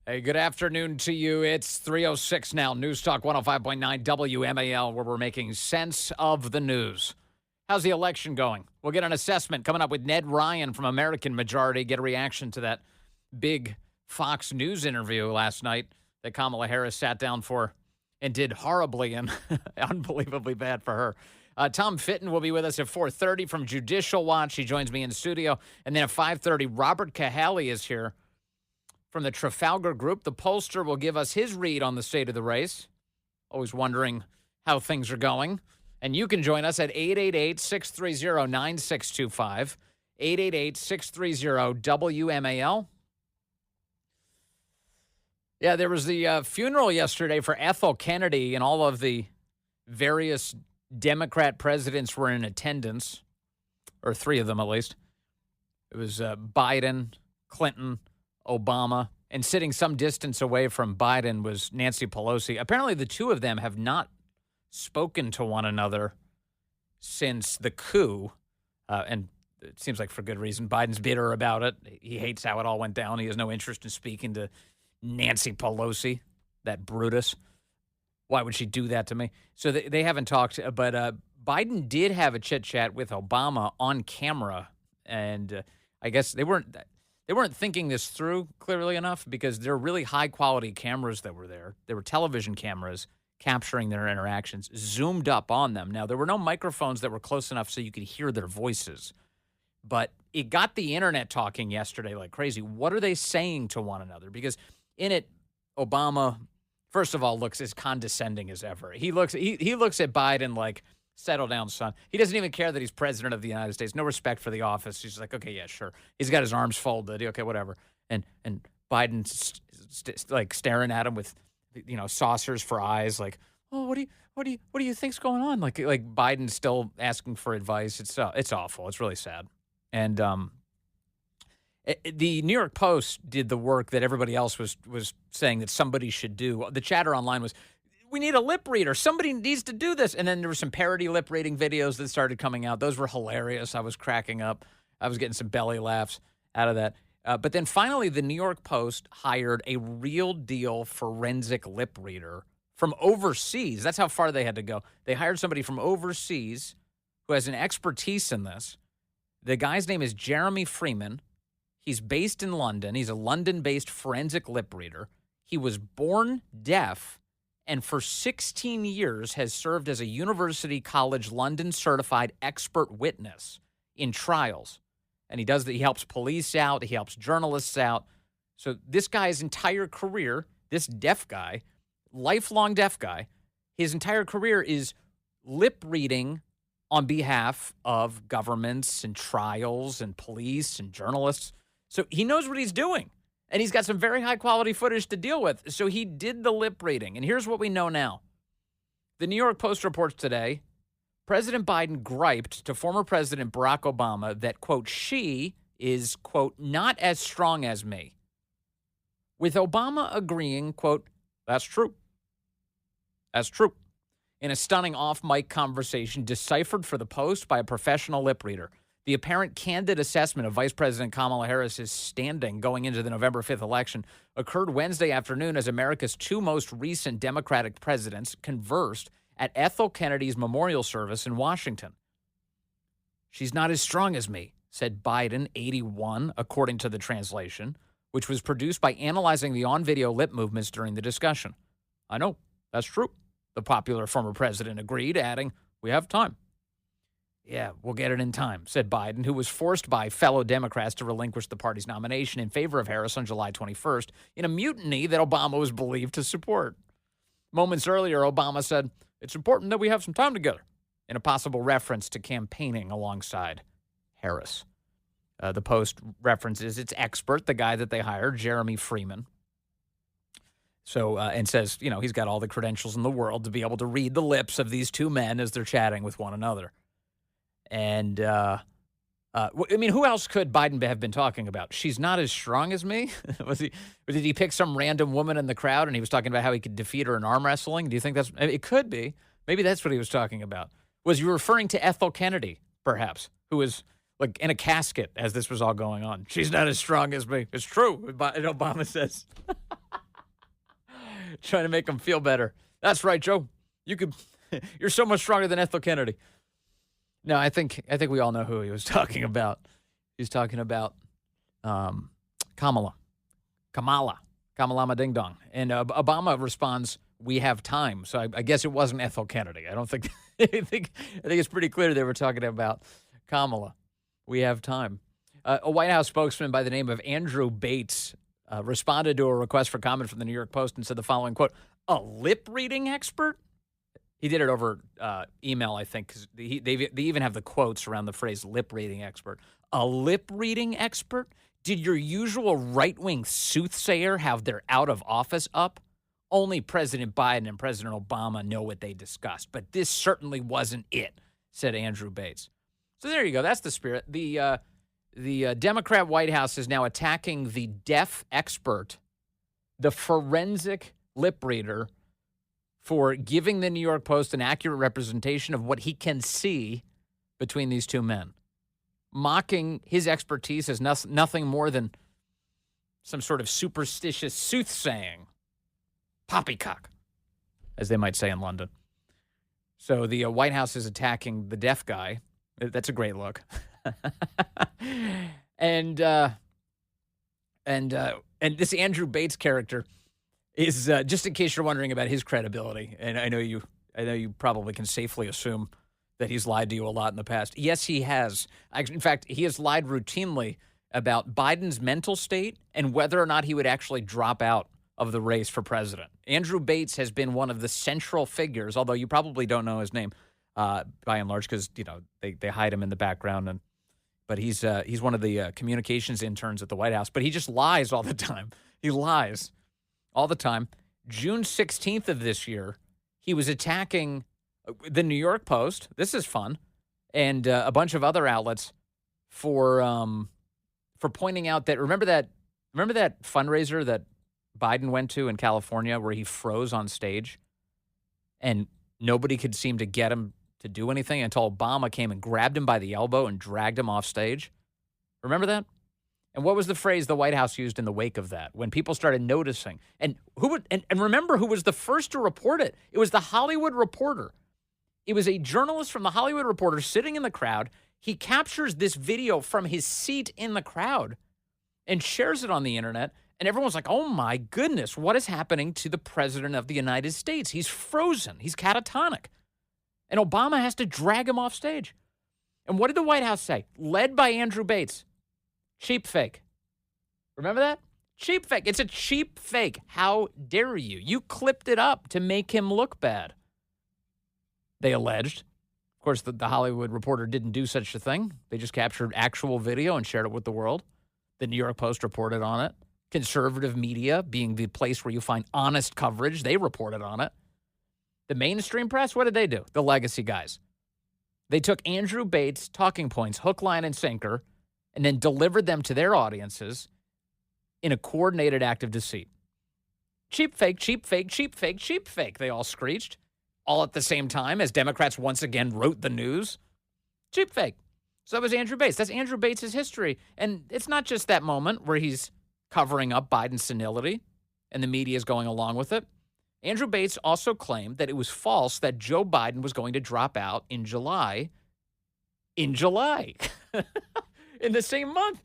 Hey, good afternoon to you. It's 3:06 now. News Talk 105.9 WMAL, where we're making sense of the news. How's the election going? We'll get an assessment coming up with Ned Ryan from American Majority, get a reaction to that big Fox News interview last night that Kamala Harris sat down for and did horribly and unbelievably bad for her. Tom Fitton will be with us at 4:30 from Judicial Watch. He joins me in the studio. And then at 5:30, Robert Cahaly is here from the Trafalgar Group. The pollster will give us his read on the state of the race. Always wondering how things are going. And you can join us at 888-630-9625, 888-630-WMAL. Yeah, there was the funeral yesterday for Ethel Kennedy, and all of the various Democrat presidents were in attendance, or three of them at least. It was Biden, Clinton, Obama, and sitting some distance away from Biden was Nancy Pelosi. Apparently, the two of them have not spoken to one another since the coup, and it seems like for good reason. Biden's bitter about it. He hates how it all went down. He has no interest in speaking to Nancy Pelosi, that Brutus. Why would she do that to me? So they haven't talked, but Biden did have a chit-chat with Obama on camera, and I guess they weren't thinking this through clearly enough, because they're really high-quality cameras that were there. There were television cameras capturing their interactions, zoomed up on them. Now, there were no microphones that were close enough so you could hear their voices, but it got the internet talking yesterday like crazy. What are they saying to one another? Because in it, Obama, first of all, looks as condescending as ever. He looks at Biden like, settle down, son. He doesn't even care that he's president of the United States. No respect for the office. He's like, okay, yeah, sure. He's got his arms folded. Okay, whatever. And Biden's like staring at him with, saucers for eyes. Like, oh, what do you think's going on? Like Biden's still asking for advice. It's awful. It's really sad. And the New York Post did the work that everybody else was saying that somebody should do. The chatter online was, we need a lip reader. Somebody needs to do this. And then there were some parody lip reading videos that started coming out. Those were hilarious. I was cracking up. I was getting some belly laughs out of that. But then finally, the New York Post hired a real deal forensic lip reader from overseas. That's how far they had to go. They hired somebody from overseas who has an expertise in this. The guy's name is Jeremy Freeman. He's based in London. He's a London-based forensic lip reader. He was born deaf, and for 16 years has served as a University College London certified expert witness in trials. And he does that. He helps police out. He helps journalists out. So this guy's entire career, this deaf guy, lifelong deaf guy, his entire career is lip reading on behalf of governments and trials and police and journalists. So he knows what he's doing. And he's got some very high-quality footage to deal with. So he did the lip reading. And here's what we know now. The New York Post reports today, President Biden griped to former President Barack Obama that, quote, she is, quote, not as strong as me. With Obama agreeing, quote, that's true. That's true. In a stunning off-mic conversation deciphered for the Post by a professional lip reader. The apparent candid assessment of Vice President Kamala Harris's standing going into the November 5th election occurred Wednesday afternoon as America's two most recent Democratic presidents conversed at Ethel Kennedy's memorial service in Washington. She's not as strong as me, said Biden, 81, according to the translation, which was produced by analyzing the on-video lip movements during the discussion. I know, that's true, the popular former president agreed, adding, we have time. Yeah, we'll get it in time, said Biden, who was forced by fellow Democrats to relinquish the party's nomination in favor of Harris on July 21st in a mutiny that Obama was believed to support. Moments earlier, Obama said, it's important that we have some time together, in a possible reference to campaigning alongside Harris. The Post references its expert, the guy that they hired, Jeremy Freeman. So, and says, he's got all the credentials in the world to be able to read the lips of these two men as they're chatting with one another. And, who else could Biden have been talking about? She's not as strong as me? Did he pick some random woman in the crowd and he was talking about how he could defeat her in arm wrestling? Do you think it could be. Maybe that's what he was talking about. Was you referring to Ethel Kennedy, perhaps, who was like in a casket as this was all going on? She's not as strong as me. It's true, Obama says. trying to make him feel better. That's right, Joe. You're so much stronger than Ethel Kennedy. No, I think we all know who he was talking about. He's talking about Kamala Ding Dong. And Obama responds, "We have time." So I guess it wasn't Ethel Kennedy. I don't think. I think it's pretty clear they were talking about Kamala. We have time. A White House spokesman by the name of Andrew Bates responded to a request for comment from the New York Post and said the following, quote, "A lip-reading expert?" He did it over email, I think, because they even have the quotes around the phrase lip-reading expert. A lip-reading expert? Did your usual right-wing soothsayer have their out of office up? Only President Biden and President Obama know what they discussed, but this certainly wasn't it, said Andrew Bates. So there you go. That's the spirit. The Democrat White House is now attacking the deaf expert, the forensic lip reader, for giving the New York Post an accurate representation of what he can see between these two men, mocking his expertise as nothing more than some sort of superstitious soothsaying, poppycock, as they might say in London. So the White House is attacking the deaf guy. That's a great look. And this Andrew Bates character is just in case you're wondering about his credibility, and I know you probably can safely assume that he's lied to you a lot in the past. Yes, he has. In fact, he has lied routinely about Biden's mental state and whether or not he would actually drop out of the race for president. Andrew Bates has been one of the central figures, although you probably don't know his name by and large because they hide him in the background, but he's one of the communications interns at the White House. But he just lies all the time. He lies all the time. June 16th of this year, he was attacking the New York Post. This is fun, and a bunch of other outlets for pointing out that remember that fundraiser that Biden went to in California where he froze on stage, and nobody could seem to get him to do anything until Obama came and grabbed him by the elbow and dragged him off stage. Remember that? And what was the phrase the White House used in the wake of that when people started noticing? And remember who was the first to report it? It was the Hollywood Reporter. It was a journalist from the Hollywood Reporter sitting in the crowd. He captures this video from his seat in the crowd and shares it on the internet. And everyone's like, oh, my goodness, what is happening to the president of the United States? He's frozen. He's catatonic. And Obama has to drag him off stage. And what did the White House say? Led by Andrew Bates. Cheap fake. Remember that? Cheap fake. It's a cheap fake. How dare you? You clipped it up to make him look bad, they alleged. Of course, the Hollywood Reporter didn't do such a thing. They just captured actual video and shared it with the world. The New York Post reported on it. Conservative media, being the place where you find honest coverage, they reported on it. The mainstream press, what did they do? The legacy guys. They took Andrew Bates' talking points, hook, line, and sinker, and then delivered them to their audiences in a coordinated act of deceit. Cheap fake, cheap fake, cheap fake, cheap fake, they all screeched, all at the same time as Democrats once again wrote the news. Cheap fake. So that was Andrew Bates. That's Andrew Bates' history. And it's not just that moment where he's covering up Biden's senility and the media is going along with it. Andrew Bates also claimed that it was false that Joe Biden was going to drop out in July. In July. In the same month.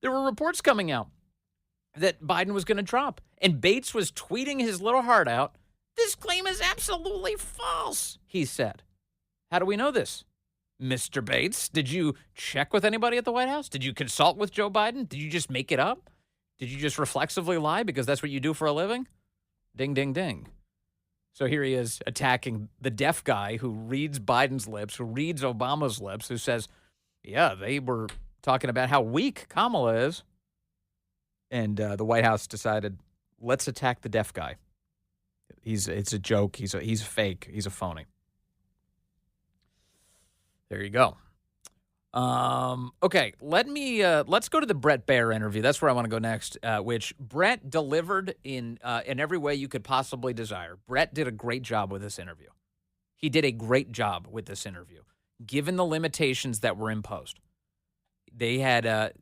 There were reports coming out that Biden was going to drop. And Bates was tweeting his little heart out. This claim is absolutely false, he said. How do we know this? Mr. Bates, did you check with anybody at the White House? Did you consult with Joe Biden? Did you just make it up? Did you just reflexively lie because that's what you do for a living? Ding, ding, ding. So here he is attacking the deaf guy who reads Biden's lips, who reads Obama's lips, who says, yeah, they were talking about how weak Kamala is. And the White House decided, let's attack the deaf guy. It's a joke. He's fake. He's a phony. There you go. Okay, let's go to the Bret Baier interview. That's where I want to go next, which Bret delivered in every way you could possibly desire. Bret did a great job with this interview. He did a great job with this interview, given the limitations that were imposed. They had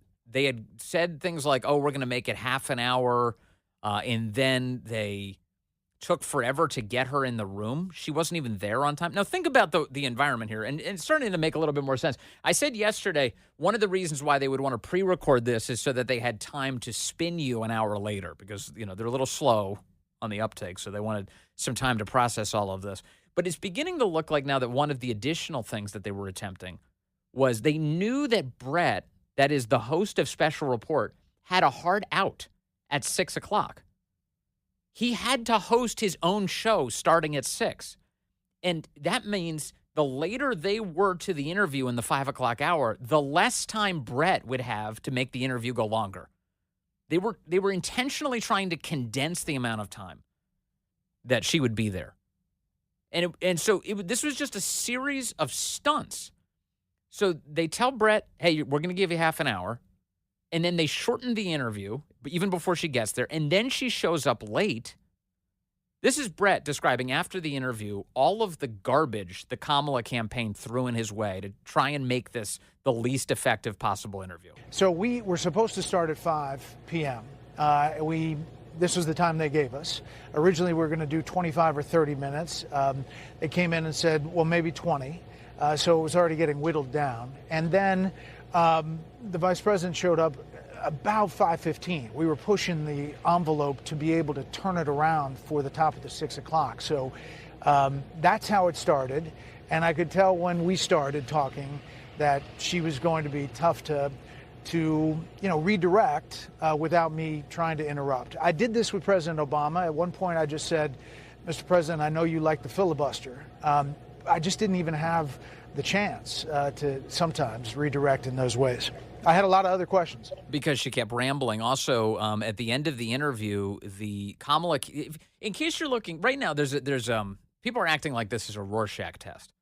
said things like, "Oh, we're going to make it half an hour," and then they took forever to get her in the room. She wasn't even there on time. Now, think about the environment here, and it's starting to make a little bit more sense. I said yesterday, one of the reasons why they would want to pre-record this is so that they had time to spin you an hour later because, they're a little slow on the uptake, so they wanted some time to process all of this. But it's beginning to look like now that one of the additional things that they were attempting was they knew that Bret, that is the host of Special Report, had a hard out at 6 o'clock. He had to host his own show starting at 6. And that means the later they were to the interview in the 5 o'clock hour, the less time Bret would have to make the interview go longer. They were intentionally trying to condense the amount of time that she would be there. And so this was just a series of stunts. So they tell Bret, hey, we're going to give you half an hour. And then they shorten the interview, even before she gets there. And then she shows up late. This is Bret describing after the interview all of the garbage the Kamala campaign threw in his way to try and make this the least effective possible interview. So we were supposed to start at 5 p.m. This was the time they gave us. Originally, we were going to do 25 or 30 minutes. They came in and said, well, maybe 20. So it was already getting whittled down. And then the vice president showed up about 5:15. We were pushing the envelope to be able to turn it around for the top of the 6 o'clock. So that's how it started. And I could tell when we started talking that she was going to be tough to redirect without me trying to interrupt. I did this with President Obama. At one point, I just said, Mr. President, I know you like the filibuster. I just didn't even have the chance to sometimes redirect in those ways. I had a lot of other questions. Because she kept rambling. Also, at the end of the interview, the Kamala, in case you're looking, right now, there's people are acting like this is a Rorschach test.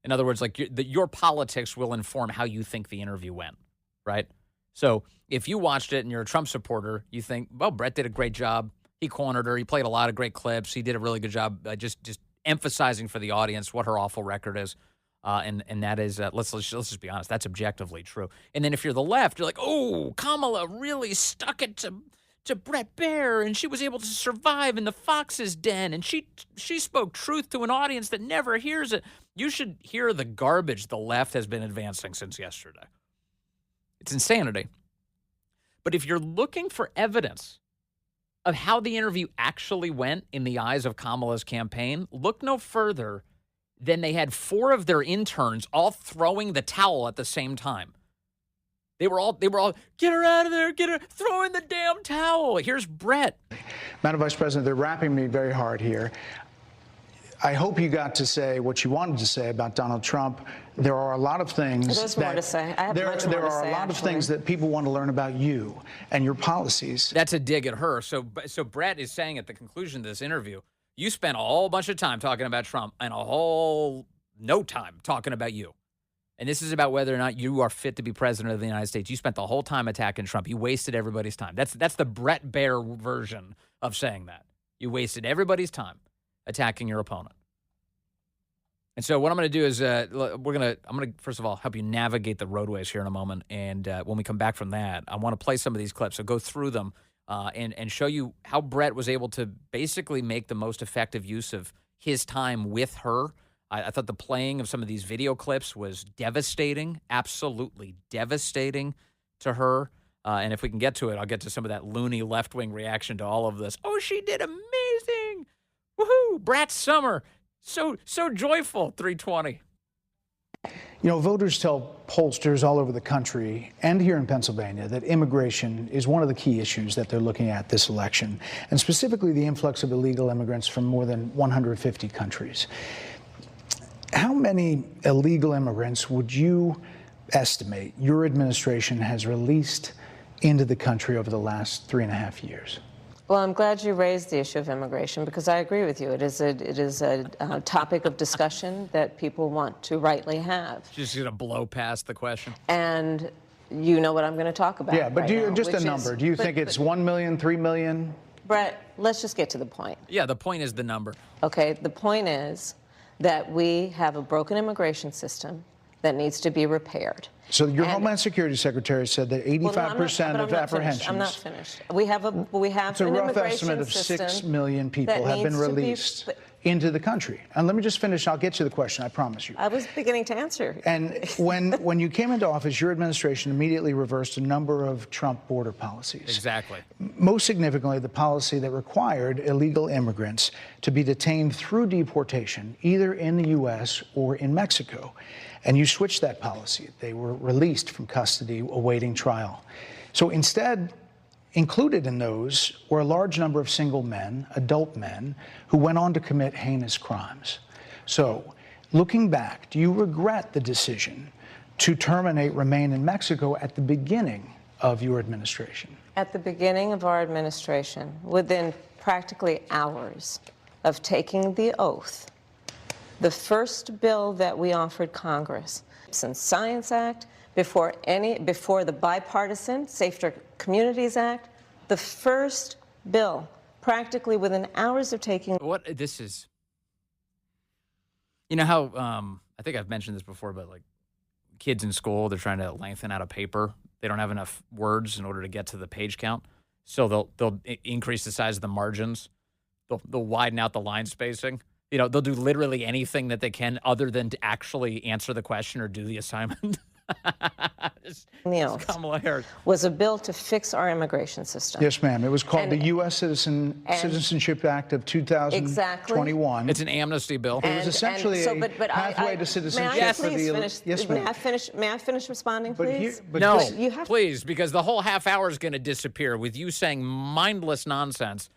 In other words, like your politics will inform how you think the interview went, right? So if you watched it and you're a Trump supporter, you think, well, Bret did a great job. He cornered her. He played a lot of great clips. He did a really good job just emphasizing for the audience what her awful record is. And that is, let's just be honest, that's objectively true. And then if you're the left, you're like, oh, Kamala really stuck it to Bret Baier, and she was able to survive in the fox's den, and she spoke truth to an audience that never hears it. You should hear the garbage the left has been advancing since yesterday. It's insanity. But if you're looking for evidence of how the interview actually went in the eyes of Kamala's campaign, look no further than they had 4 of their interns all throwing the towel at the same time. They were all, get her out of there, get her, throw in the damn towel. Here's Bret. Madam Vice President, they're wrapping me very hard here. I hope you got to say what you wanted to say about Donald Trump. There are a lot of things There's more to say. I have much more to say, there are a lot of things that people want to learn about you and your policies. That's a dig at her. So Bret is saying at the conclusion of this interview, you spent a whole bunch of time talking about Trump and a whole no time talking about you. And this is about whether or not you are fit to be president of the United States. You spent the whole time attacking Trump. You wasted everybody's time. That's the Bret Baier version of saying that. You wasted everybody's time attacking your opponent. And so what I'm going to do is I'm going to first of all help you navigate the roadways here in a moment. And when we come back from that, I want to play some of these clips. So go through them and show you how Bret was able to basically make the most effective use of his time with her. I thought the playing of some of these video clips was devastating, absolutely devastating to her. And if we can get to it, I'll get to some of that loony left-wing reaction to all of this. Oh, she did amazing. Woohoo. Brat Summer. So joyful, 320. Voters tell pollsters all over the country and here in Pennsylvania that immigration is one of the key issues that they're looking at this election, and specifically the influx of illegal immigrants from more than 150 countries. How many illegal immigrants would you estimate your administration has released into the country over the last 3.5 years? Well, I'm glad you raised the issue of immigration because I agree with you. It is a topic of discussion that people want to rightly have. Just going to blow past the question. And you know what I'm going to talk about. Yeah, but right just a number. Do you think it's 1 million, 3 million? Bret, let's just get to the point. Yeah, the point is the number. Okay, the point is that we have a broken immigration system that needs to be repaired. So your Homeland Security Secretary said that 85% of apprehensions. I'm not finished. We have an it's a rough estimate of 6 million people have been released into the country. And let me just finish. I'll get you the question. I promise you. I was beginning to answer. And when you came into office, your administration immediately reversed a number of Trump border policies. Exactly. Most significantly, the policy that required illegal immigrants to be detained through deportation, either in the U.S. or in Mexico. And you switched that policy. They were released from custody awaiting trial. So instead, included in those were a large number of single men, adult men, who went on to commit heinous crimes. So looking back, do you regret the decision to terminate Remain in Mexico at the beginning of your administration? At the beginning of our administration, within practically hours of taking the oath, the first bill that we offered Congress, since Science Act, before the bipartisan Safer Communities Act, the first bill, practically within hours of taking. What this is, you know how I think I've mentioned this before, but like kids in school, they're trying to lengthen out a paper. They don't have enough words in order to get to the page count, so they'll increase the size of the margins. They'll widen out the line spacing. You know, they'll do literally anything that they can other than to actually answer the question or do the assignment. Kamala Harris was a bill to fix our immigration system. Yes, ma'am. It was called the U.S. Citizenship Act of 2021. Exactly. It's an amnesty bill. It was essentially a pathway to citizenship for the. Yes, ma'am. May I finish responding, please? Please, because the whole half hour is going to disappear with you saying mindless nonsense.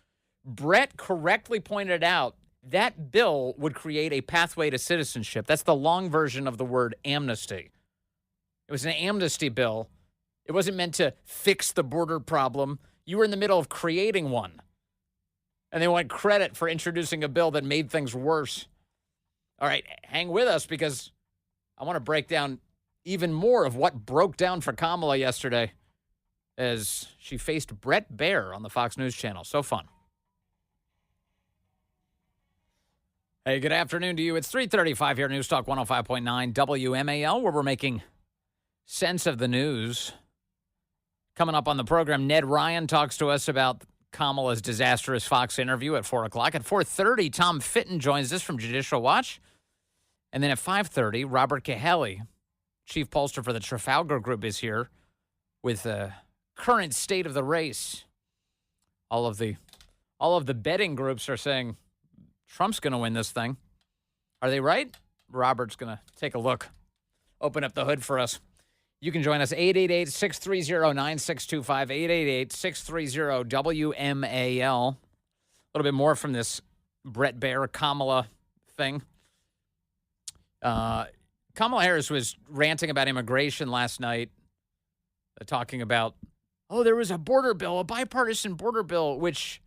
Bret correctly pointed out that bill would create a pathway to citizenship. That's the long version of the word amnesty. It was an amnesty bill. It wasn't meant to fix the border problem. You were in the middle of creating one. And they want credit for introducing a bill that made things worse. All right, hang with us because I want to break down even more of what broke down for Kamala yesterday as she faced Bret Baier on the Fox News channel. So fun. Hey, good afternoon to you. It's 3:35 here, News Talk 105.9 WMAL, where we're making sense of the news. Coming up on the program, Ned Ryan talks to us about Kamala's disastrous Fox interview at 4 o'clock. At 4:30, Tom Fitton joins us from Judicial Watch. And then at 5:30, Robert Cahaly, chief pollster for the Trafalgar Group, is here with the current state of the race. All of the betting groups are saying Trump's going to win this thing. Are they right? Robert's going to take a look, open up the hood for us. You can join us, 888-630-9625, 888-630-WMAL. A little bit more from this Bret Baier, Kamala thing. Kamala Harris was ranting about immigration last night, talking about, there was a border bill, a bipartisan border bill, which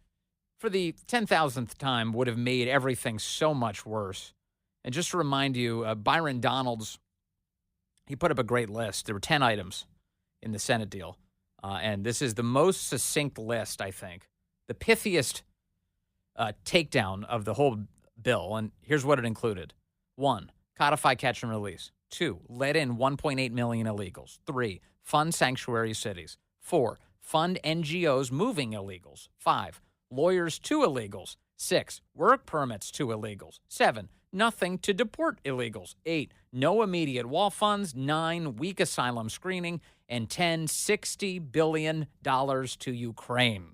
for the 10,000th time would have made everything so much worse. And just to remind you, Byron Donalds, he put up a great list. There were 10 items in the Senate deal. And this is the most succinct list, I think. The pithiest takedown of the whole bill. And here's what it included. 1, codify catch and release. 2, let in 1.8 million illegals. 3, fund sanctuary cities. 4, fund NGOs moving illegals. 5, lawyers to illegals. 6, work permits to illegals. 7, nothing to deport illegals. 8, no immediate wall funds. 9, weak asylum screening. And 10, $60 billion to Ukraine.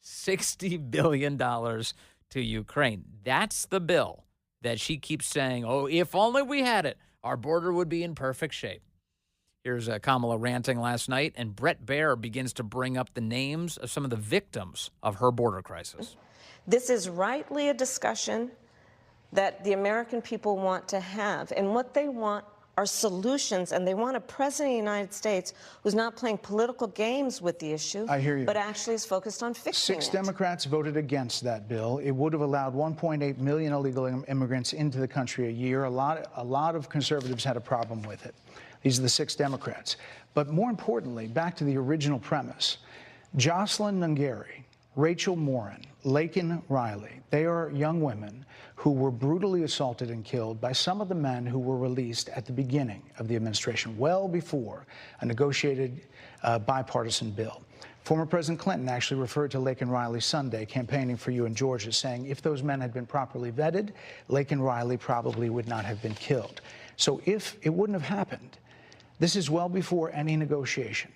$60 billion to Ukraine. That's the bill that she keeps saying, if only we had it, our border would be in perfect shape. Here's Kamala ranting last night, and Bret Baier begins to bring up the names of some of the victims of her border crisis. This is rightly a discussion that the American people want to have, and what they want are solutions, and they want a president of the United States who's not playing political games with the issue, I hear you, but actually is focused on fixing it. 6 Democrats voted against that bill. It would have allowed 1.8 million illegal immigrants into the country a year. A lot of conservatives had a problem with it. These are the 6 Democrats. But more importantly, back to the original premise, Jocelyn Nungary Rachel Morin, Laken Riley, they are young women who were brutally assaulted and killed by some of the men who were released at the beginning of the administration, well before a negotiated bipartisan bill. Former President Clinton actually referred to Laken Riley Sunday campaigning for you in Georgia, saying if those men had been properly vetted, Laken Riley probably would not have been killed. So if it wouldn't have happened, this is well before any negotiation.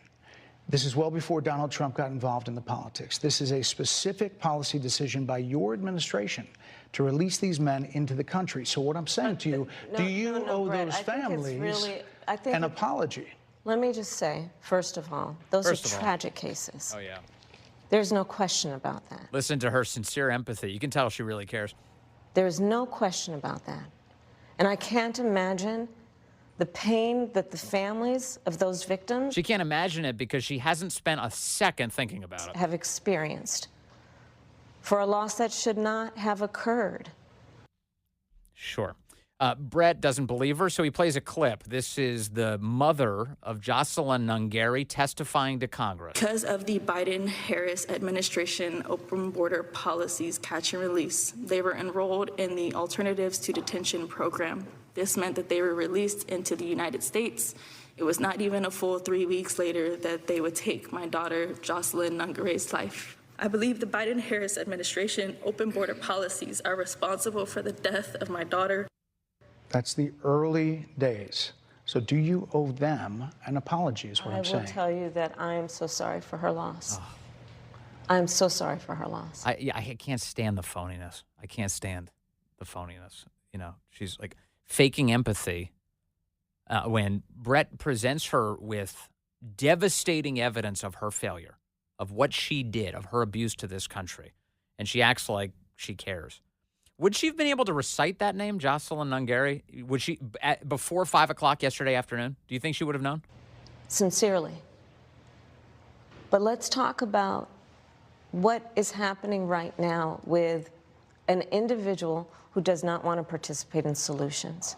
This is well before Donald Trump got involved in the politics. This is a specific policy decision by your administration to release these men into the country. So what I'm saying to you, do you owe Bret, those families an apology? Let me just say, first of all, those are tragic cases. Oh, yeah. There's no question about that. Listen to her sincere empathy. You can tell she really cares. There's no question about that. And I can't imagine the pain that the families of those victims She can't imagine it because she hasn't spent a second thinking about it. have experienced for a loss that should not have occurred. Sure. Bret doesn't believe her, so he plays a clip. This is the mother of Jocelyn Nungary testifying to Congress. Because of the Biden-Harris administration open border policies catch and release, they were enrolled in the Alternatives to Detention program. This meant that they were released into the United States. It was not even a full 3 weeks later that they would take my daughter, Jocelyn Nungary's life. I believe the Biden-Harris administration open border policies are responsible for the death of my daughter. That's the early days. So do you owe them an apology is what I'm saying. I will tell you that I am so sorry for her loss. Oh. I'm so sorry for her loss. I can't stand the phoniness. I can't stand the phoniness. You know, she's like faking empathy when Bret presents her with devastating evidence of her failure, of what she did, of her abuse to this country, and she acts like she cares. Would she have been able to recite that name, Jocelyn Nungary? Would she, before 5 o'clock yesterday afternoon? Do you think she would have known? Sincerely. But let's talk about what is happening right now with an individual who does not want to participate in solutions.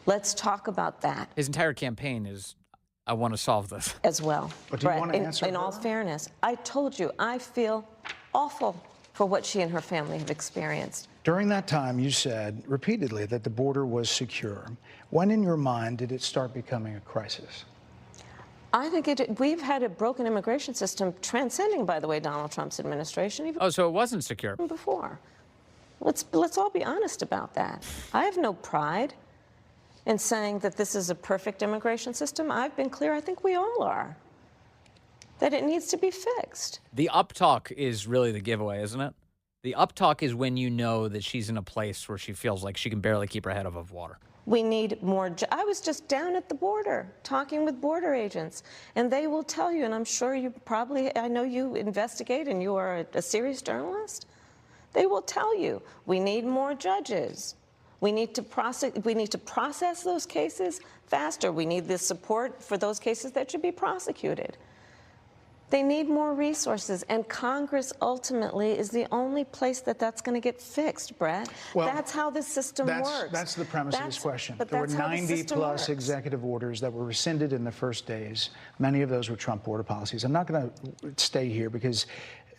Let's talk about that. His entire campaign is, I want to solve this. As well. But do you want to answer in all fairness, I told you, I feel awful for what she and her family have experienced. During that time, you said repeatedly that the border was secure. When in your mind did it start becoming a crisis? I think we've had a broken immigration system transcending, by the way, Donald Trump's administration. Even so it wasn't secure before. Let's all be honest about that. I have no pride in saying that this is a perfect immigration system. I've been clear, I think we all are, that it needs to be fixed. The uptalk is really the giveaway, isn't it? The uptalk is when you know that she's in a place where she feels like she can barely keep her head above water. We need more. I was just down at the border talking with border agents, and they will tell you, and I'm sure you probably, I know you investigate and you are a serious journalist. They will tell you, we need more judges. We need to process those cases faster. We need the support for those cases that should be prosecuted. They need more resources, and Congress ultimately is the only place that's going to get fixed, Bret. Well, that's how this system works. That's the premise of this question. There were 90-plus executive orders that were rescinded in the first days. Many of those were Trump border policies. I'm not going to stay here because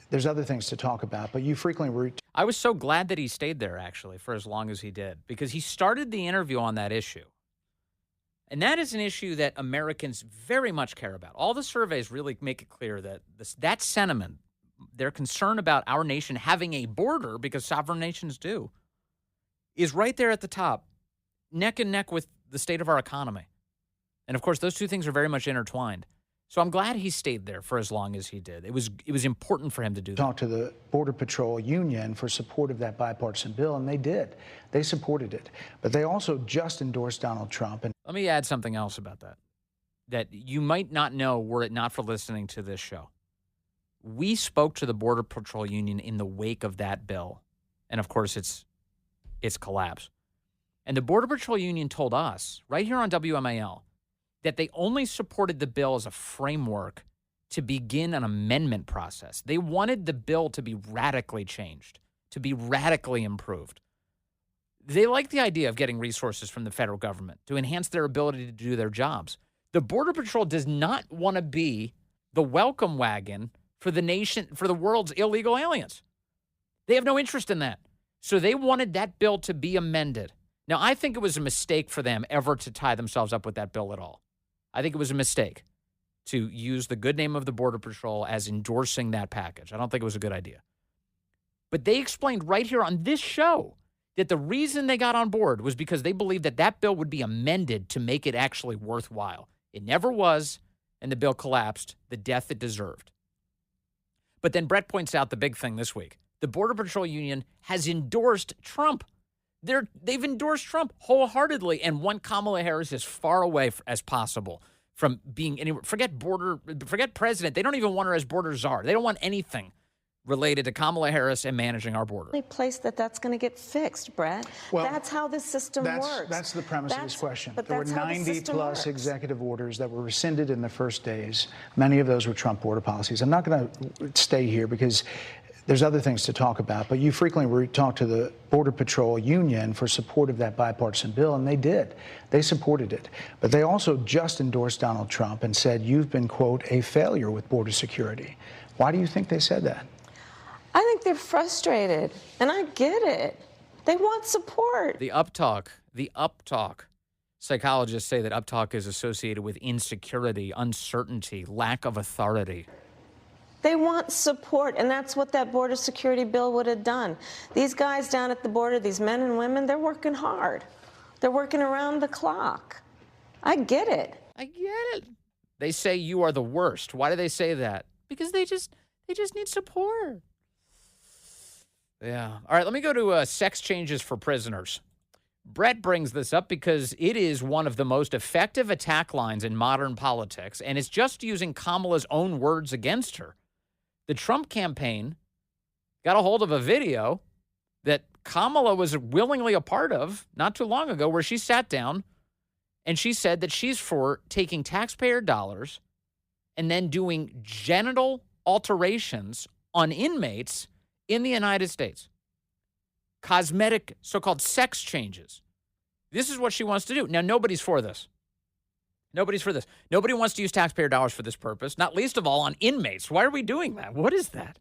there's other things to talk about, but you frequently I was so glad that he stayed there, actually, for as long as he did, because he started the interview on that issue. And that is an issue that Americans very much care about. All the surveys really make it clear that that sentiment, their concern about our nation having a border, because sovereign nations do, is right there at the top, neck and neck with the state of our economy. And, of course, those two things are very much intertwined. So I'm glad he stayed there for as long as he did. It was important for him to do that. Talked to the Border Patrol Union for support of that bipartisan bill, and they did. They supported it. But they also just endorsed Donald Trump. And let me add something else about that you might not know were it not for listening to this show. We spoke to the Border Patrol Union in the wake of that bill, and, of course, its collapse. And the Border Patrol Union told us, right here on WMAL, that they only supported the bill as a framework to begin an amendment process. They wanted the bill to be radically changed, to be radically improved. They like the idea of getting resources from the federal government to enhance their ability to do their jobs. The Border Patrol does not want to be the welcome wagon for the nation, for the world's illegal aliens. They have no interest in that. So they wanted that bill to be amended. Now, I think it was a mistake for them ever to tie themselves up with that bill at all. I think it was a mistake to use the good name of the Border Patrol as endorsing that package. I don't think it was a good idea. But they explained right here on this show that the reason they got on board was because they believed that that bill would be amended to make it actually worthwhile. It never was, and the bill collapsed, the death it deserved. But then Bret points out the big thing this week. The Border Patrol Union has endorsed Trump. They've endorsed Trump wholeheartedly and want Kamala Harris as far away as possible from being anywhere. Forget president. They don't even want her as border czar. They don't want anything related to Kamala Harris and managing our border. The only place that's going to get fixed, Brett. Well, that's how this system works. That's the premise of this question. But there were that's how the 90-plus system works. executive orders that were rescinded in the first days. Many of those were Trump border policies. I'm not going to stay here because there's other things to talk about, but you frequently talk to the Border Patrol Union for support of that bipartisan bill, and they did. They supported it. But they also just endorsed Donald Trump and said, you've been, quote, a failure with border security. Why do you think they said that? I think they're frustrated, and I get it. They want support. The uptalk. Psychologists say that uptalk is associated with insecurity, uncertainty, lack of authority. They want support, and that's what that border security bill would have done. These guys down at the border, these men and women, they're working hard. They're working around the clock. I get it. They say you are the worst. Why do they say that? Because they just need support. Yeah. All right, let me go to sex changes for prisoners. Bret brings this up because it is one of the most effective attack lines in modern politics, and it's just using Kamala's own words against her. The Trump campaign got a hold of a video that Kamala was willingly a part of not too long ago where she sat down and she said that she's for taking taxpayer dollars and then doing genital alterations on inmates in the United States. Cosmetic, so-called sex changes. This is what she wants to do. Now, nobody's for this. Nobody's for this. Nobody wants to use taxpayer dollars for this purpose, not least of all on inmates. Why are we doing that? What is that?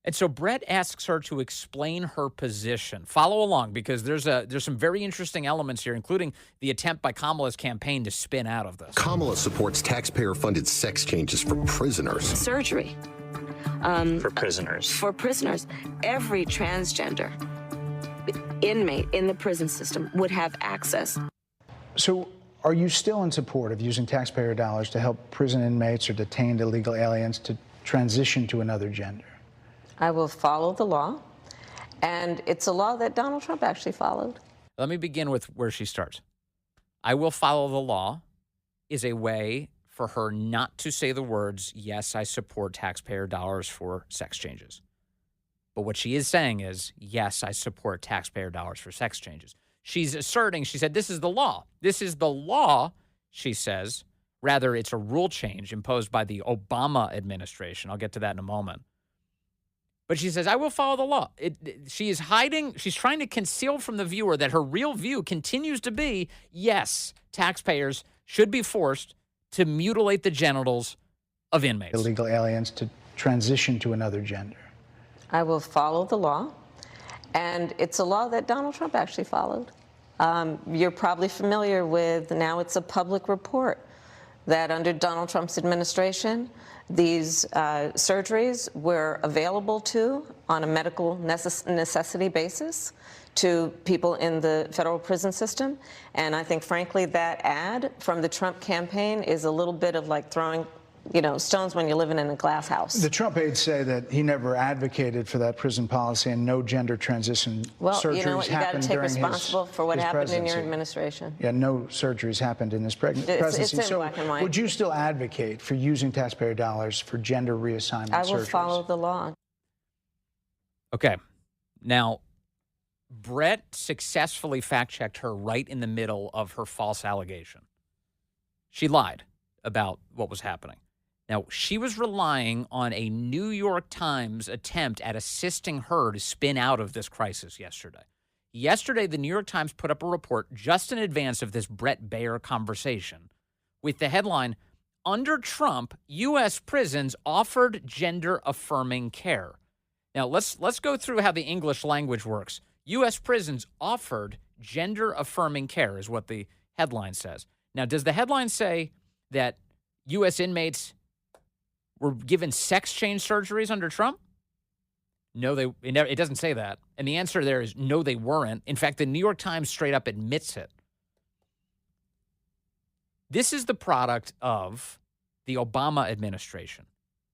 And so Bret asks her to explain her position. Follow along because there's some very interesting elements here, including the attempt by Kamala's campaign to spin out of this. Kamala supports taxpayer-funded sex changes for prisoners. Surgery. For prisoners. For prisoners. Every transgender inmate in the prison system would have access. So are you still in support of using taxpayer dollars to help prison inmates or detained illegal aliens to transition to another gender? I will follow the law, and it's a law that Donald Trump actually followed. Let me begin with where she starts. I will follow the law is a way for her not to say the words, yes, I support taxpayer dollars for sex changes. But what she is saying is, yes, I support taxpayer dollars for sex changes. She's asserting, she said, this is the law. This is the law, she says. Rather, it's a rule change imposed by the Obama administration. I'll get to that in a moment. But she says, I will follow the law. She is hiding. She's trying to conceal from the viewer that her real view continues to be, yes, taxpayers should be forced to mutilate the genitals of inmates. Illegal aliens to transition to another gender. I will follow the law, and it's a law that Donald Trump actually followed. You're probably familiar with, now it's a public report, that under Donald Trump's administration, these surgeries were available on a medical necessity basis to people in the federal prison system. And I think, frankly, that ad from the Trump campaign is a little bit of like throwing, stones when you're living in a glass house. The Trump aides say that he never advocated for that prison policy and no gender transition surgeries you know what, you got to take responsible for what happened in your administration. Yeah, no surgeries happened in his presidency. It's in black and white. Would you still advocate for using taxpayer dollars for gender reassignment surgeries? I will follow the law. Okay. Now, Bret successfully fact-checked her right in the middle of her false allegation. She lied about what was happening. Now, she was relying on a New York Times attempt at assisting her to spin out of this crisis yesterday. Yesterday, the New York Times put up a report just in advance of this Bret Baier conversation with the headline, under Trump, U.S. prisons offered gender-affirming care. Now, let's go through how the English language works. U.S. prisons offered gender-affirming care is what the headline says. Now, does the headline say that U.S. inmates were given sex change surgeries under Trump? No, it doesn't say that. And the answer there is no, they weren't. In fact, the New York Times straight up admits it. This is the product of the Obama administration.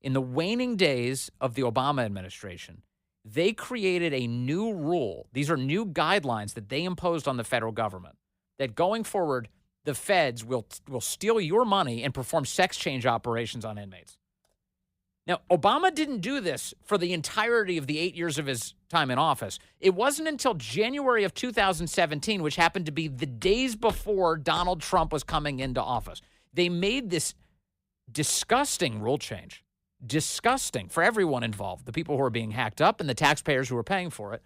In the waning days of the Obama administration, they created a new rule. These are new guidelines that they imposed on the federal government that going forward, the feds will steal your money and perform sex change operations on inmates. Now, Obama didn't do this for the entirety of the 8 years of his time in office. It wasn't until January of 2017, which happened to be the days before Donald Trump was coming into office. They made this disgusting rule change. Disgusting for everyone involved, the people who are being hacked up and the taxpayers who are paying for it,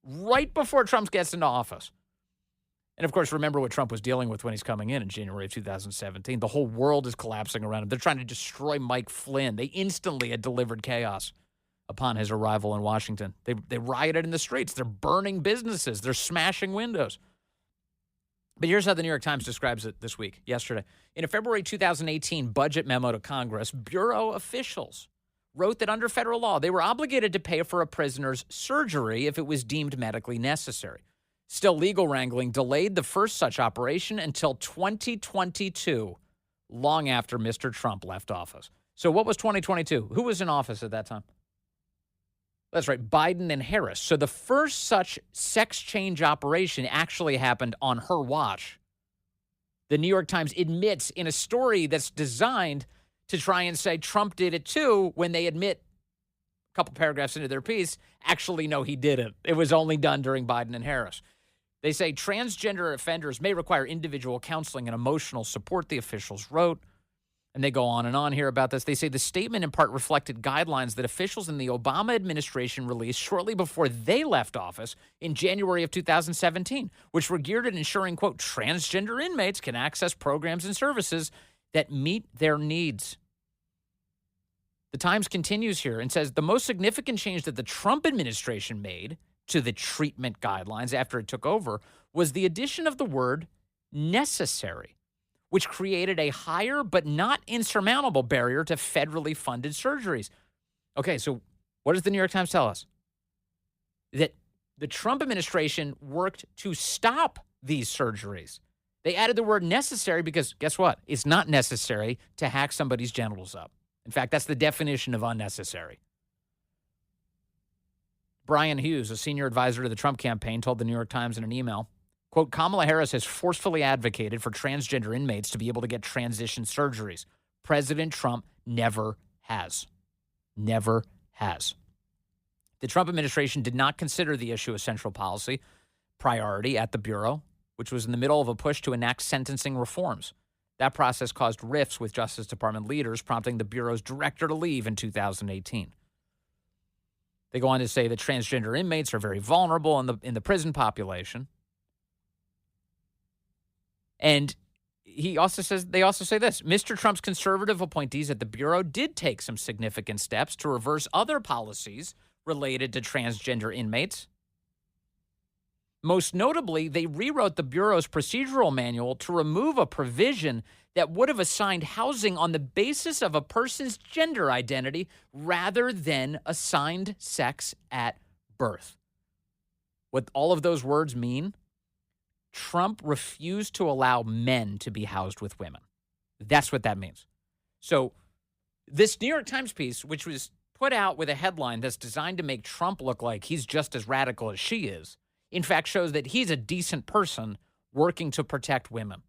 right before Trump gets into office. And, of course, remember what Trump was dealing with when he's coming in January of 2017. The whole world is collapsing around him. They're trying to destroy Mike Flynn. They instantly had delivered chaos upon his arrival in Washington. They rioted in the streets. They're burning businesses. They're smashing windows. But here's how the New York Times describes it this week, yesterday. In a February 2018 budget memo to Congress, Bureau officials wrote that under federal law, they were obligated to pay for a prisoner's surgery if it was deemed medically necessary. Still, legal wrangling delayed the first such operation until 2022, long after Mr. Trump left office. So what was 2022? Who was in office at that time? That's right, Biden and Harris. So the first such sex change operation actually happened on her watch. The New York Times admits in a story that's designed to try and say Trump did it too, when they admit a couple paragraphs into their piece, actually, no, he didn't. It was only done during Biden and Harris. They say transgender offenders may require individual counseling and emotional support, the officials wrote. And they go on and on here about this. They say the statement in part reflected guidelines that officials in the Obama administration released shortly before they left office in January of 2017, which were geared at ensuring, quote, transgender inmates can access programs and services that meet their needs. The Times continues here and says the most significant change that the Trump administration made to the treatment guidelines after it took over was the addition of the word necessary, which created a higher but not insurmountable barrier to federally funded surgeries. Okay, so what does the New York Times tell us? That the Trump administration worked to stop these surgeries. They added the word necessary because, guess what? It's not necessary to hack somebody's genitals up. In fact, that's the definition of unnecessary. Brian Hughes, a senior advisor to the Trump campaign, told the New York Times in an email, quote, Kamala Harris has forcefully advocated for transgender inmates to be able to get transition surgeries. President Trump never has. Never has. The Trump administration did not consider the issue a central policy priority at the Bureau, which was in the middle of a push to enact sentencing reforms. That process caused rifts with Justice Department leaders, prompting the Bureau's director to leave in 2018. They go on to say that transgender inmates are very vulnerable in the prison population. And they also say this. Mr. Trump's conservative appointees at the Bureau did take some significant steps to reverse other policies related to transgender inmates. Most notably, they rewrote the Bureau's procedural manual to remove a provision that would have assigned housing on the basis of a person's gender identity rather than assigned sex at birth. What all of those words mean? Trump refused to allow men to be housed with women. That's what that means. So this New York Times piece, which was put out with a headline that's designed to make Trump look like he's just as radical as she is, in fact shows that he's a decent person working to protect women.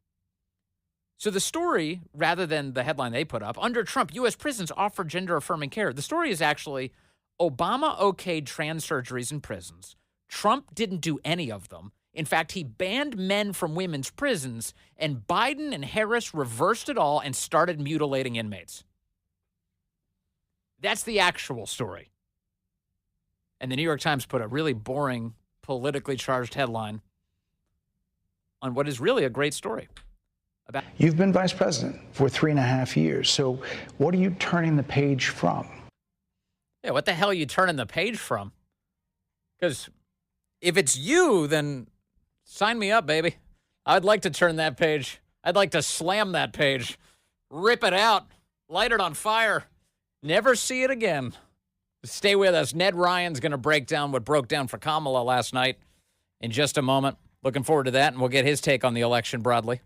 So the story, rather than the headline they put up, under Trump, U.S. prisons offer gender-affirming care. The story is actually Obama okayed trans surgeries in prisons. Trump didn't do any of them. In fact, he banned men from women's prisons, and Biden and Harris reversed it all and started mutilating inmates. That's the actual story. And the New York Times put a really boring, politically charged headline on what is really a great story. about. You've been vice president for 3.5 years. So what are you turning the page from? Yeah, what the hell are you turning the page from? Because if it's you, then sign me up, baby. I'd like to turn that page. I'd like to slam that page, rip it out, light it on fire, never see it again. Stay with us. Ned Ryan's going to break down what broke down for Kamala last night in just a moment. Looking forward to that, and we'll get his take on the election broadly.